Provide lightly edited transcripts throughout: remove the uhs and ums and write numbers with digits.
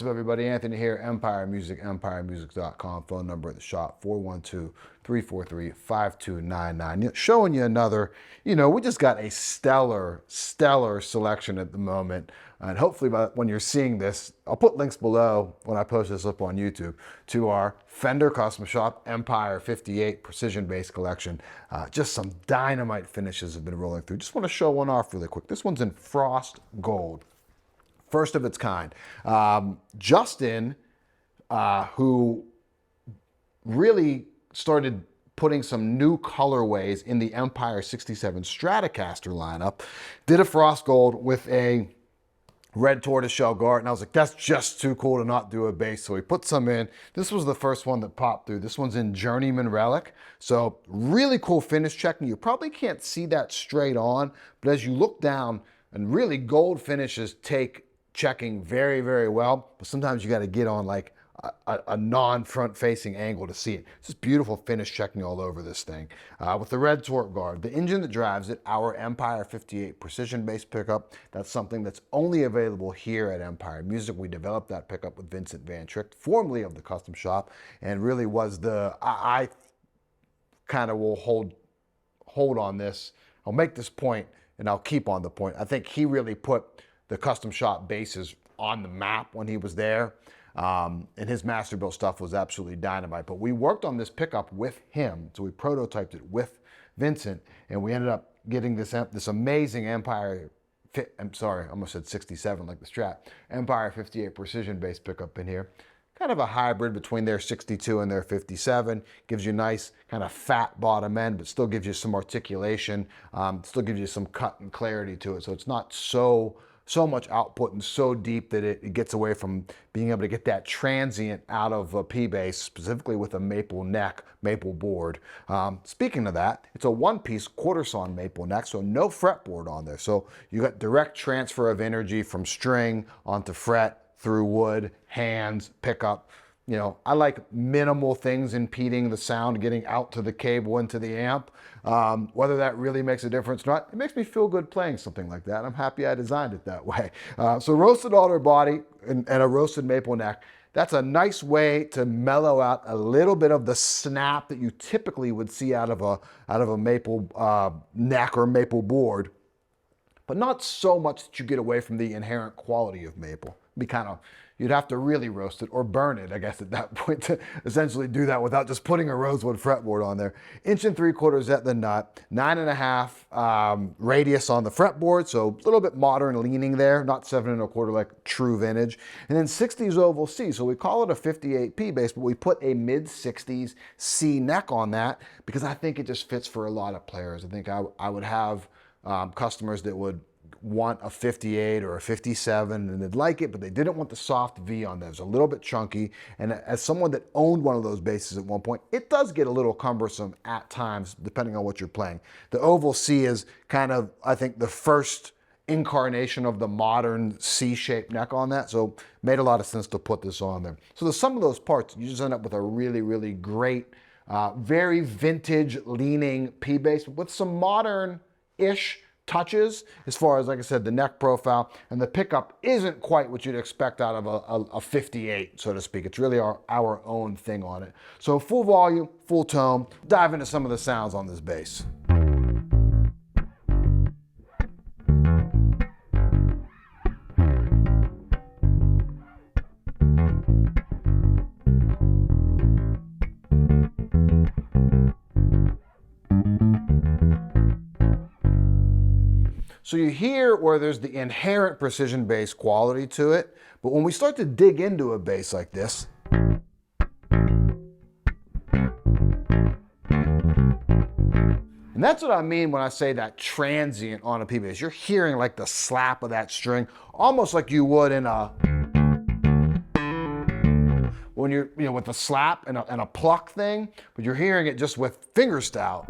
What's up, everybody? Anthony here, Empire Music, empiremusic.com. Phone number at the shop, 412-343-5299. Showing you another, we just got a stellar selection at the moment. And hopefully when you're seeing this, I'll put links below when I post this up on YouTube to our Fender Custom Shop Empire 58 Precision Bass Collection. Just some dynamite finishes have been rolling through. Just want to show one off really quick. This one's in frost gold. First of its kind. Justin, who really started putting some new colorways in the Empire 67 Stratocaster lineup, did a frost gold with a red tortoiseshell guard, and I was like, that's just too cool to not do a bass. So we put some in. This was the first one that popped through. This one's in Journeyman Relic. So really cool finish checking. You probably can't see that straight on, but as you look down, and really gold finishes take checking very, very well, but sometimes you got to get on like a non-front facing angle to see it. It's just beautiful finish checking all over this thing. With the red torque guard, the engine that drives it, our Empire 58 precision bass pickup, that's something that's only available here at Empire Music. We developed that pickup with Vincent Van Tricht, formerly of the Custom Shop, and really was I kind of will hold on this. I'll make this point and I'll keep on the point. I think he really put the Custom Shop basses on the map when he was there. And his Masterbuilt stuff was absolutely dynamite. But we worked on this pickup with him. So we prototyped it with Vincent, and we ended up getting this amazing Empire, I'm sorry, I almost said 67 like the Strat, Empire 58 precision bass pickup in here. Kind of a hybrid between their 62 and their 57. Gives you nice kind of fat bottom end, but still gives you some articulation. Still gives you some cut and clarity to it. So it's not so much output and so deep that it gets away from being able to get that transient out of a P-bass, specifically with a maple neck, maple board. Speaking of that, it's a one-piece quarter-sawn maple neck, so no fretboard on there. So you got direct transfer of energy from string onto fret, through wood, hands, pickup. I like minimal things impeding the sound, getting out to the cable into the amp. Whether that really makes a difference or not, it makes me feel good playing something like that. I'm happy I designed it that way. So roasted alder body and a roasted maple neck. That's a nice way to mellow out a little bit of the snap that you typically would see out of a maple neck or maple board, but not so much that you get away from the inherent quality of maple. You'd have to really roast it or burn it, I guess, at that point to essentially do that without just putting a rosewood fretboard on there. 1 3/4 inch at the nut, 9.5 radius on the fretboard, so a little bit modern leaning there, not 7 1/4 like true vintage. And then 60s oval C, so we call it a 58 P bass, but we put a mid-60s C neck on that because I think it just fits for a lot of players. I think I would have customers that would want a 58 or a 57 and they'd like it, but they didn't want the soft V on there. It's a little bit chunky. And as someone that owned one of those basses at one point, it does get a little cumbersome at times, depending on what you're playing. The oval C is kind of, I think, the first incarnation of the modern C-shaped neck on that. So made a lot of sense to put this on there. So the sum of those parts, you just end up with a really, really great, very vintage leaning P bass with some modern-ish touches as far as, like I said, the neck profile, and the pickup isn't quite what you'd expect out of a 58, so to speak. It's really our own thing on it. So full volume, full tone, dive into some of the sounds on this bass. So you hear where there's the inherent precision bass quality to it, but when we start to dig into a bass like this, and that's what I mean when I say that transient on a P bass. You're hearing like the slap of that string, almost like you would in a, when you're, with a slap and a pluck thing, but you're hearing it just with fingerstyle.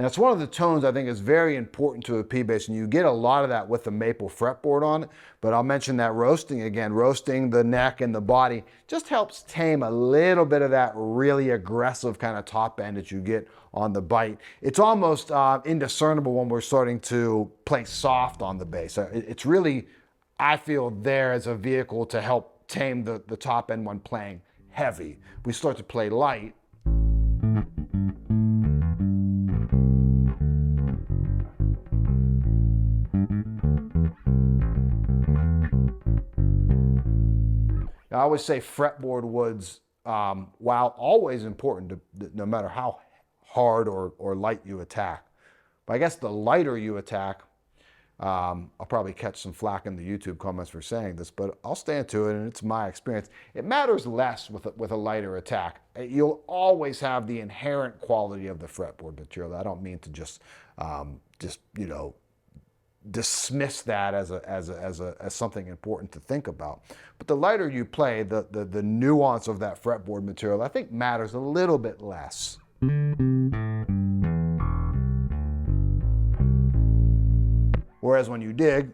And it's one of the tones I think is very important to a P bass, and you get a lot of that with the maple fretboard on it. But I'll mention that roasting again, roasting the neck and the body just helps tame a little bit of that really aggressive kind of top end that you get on the bite. It's almost indiscernible when we're starting to play soft on the bass. It's really, I feel, there as a vehicle to help tame the top end when playing heavy. We start to play light. I always say fretboard woods, while always important, no matter how hard or light you attack. But I guess the lighter you attack, I'll probably catch some flack in the YouTube comments for saying this, but I'll stand to it, and it's my experience. It matters less with a lighter attack. You'll always have the inherent quality of the fretboard material. I don't mean to just you know, dismiss that as something important to think about. But the lighter you play, the nuance of that fretboard material, I think, matters a little bit less. Whereas when you dig,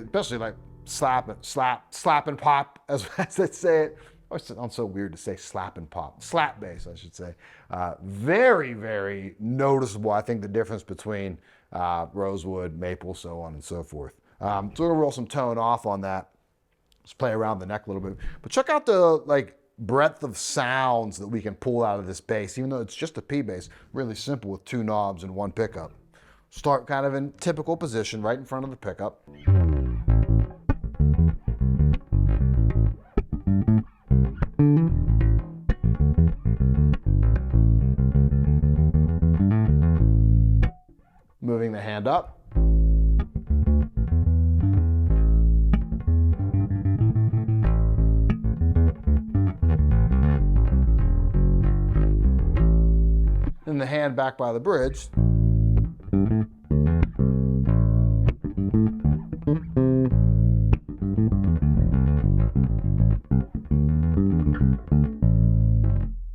especially like slap and pop, as they say it. Oh, it sounds so weird to say slap and pop. Slap bass, I should say. Very, very noticeable, I think, the difference between rosewood, maple, so on and so forth. So we're gonna roll some tone off on that. Let's play around the neck a little bit. But check out the breadth of sounds that we can pull out of this bass, even though it's just a P bass. Really simple with 2 knobs and 1 pickup. Start kind of in typical position, right in front of the pickup. Moving the hand up. Then the hand back by the bridge.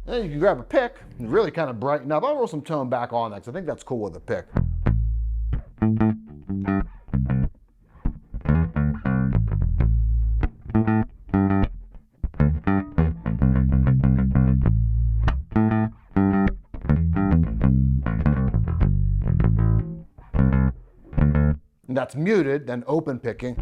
Then you can grab a pick and really kind of brighten up. I'll roll some tone back on that because I think that's cool with a pick. And that's muted, then open picking.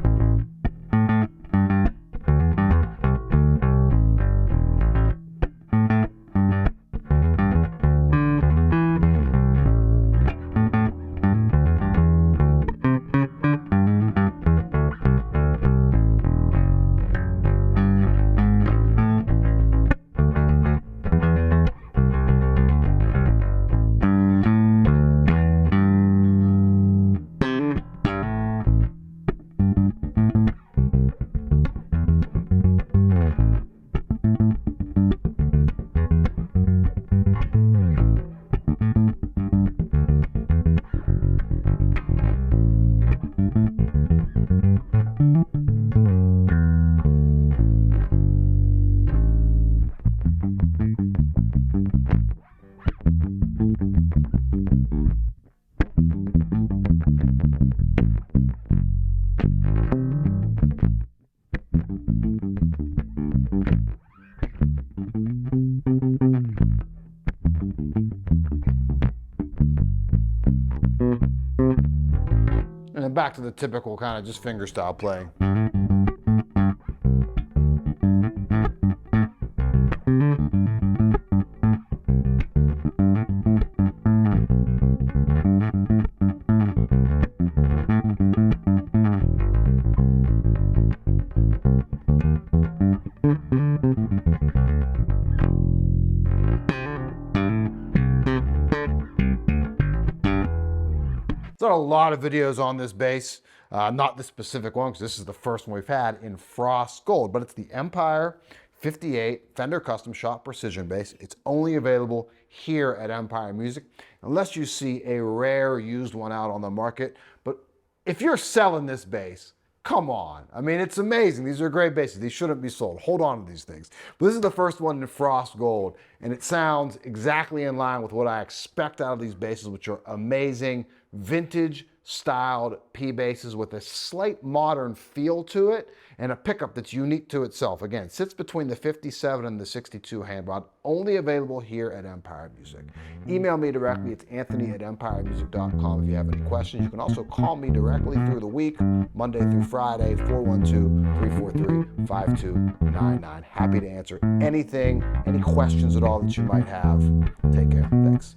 And then back to the typical kind of just finger style playing. Done a lot of videos on this bass, not this specific one because this is the first one we've had in frost gold, but it's the Empire 58 Fender Custom Shop Precision Bass. It's only available here at Empire Music, unless you see a rare used one out on the market. But if you're selling this bass, come on. I mean, it's amazing. These are great basses. These shouldn't be sold. Hold on to these things. But this is the first one in frost gold, and it sounds exactly in line with what I expect out of these basses, which are amazing, vintage styled P basses with a slight modern feel to it and a pickup that's unique to itself. Again, it sits between the 57 and the 62 hand rod, only available here at Empire Music. Email me directly. It's anthony@empiremusic.com if you have any questions. You can also call me directly through the week, Monday through Friday, 412-343-5299. Happy to answer anything, any questions at all that you might have. Take care. Thanks.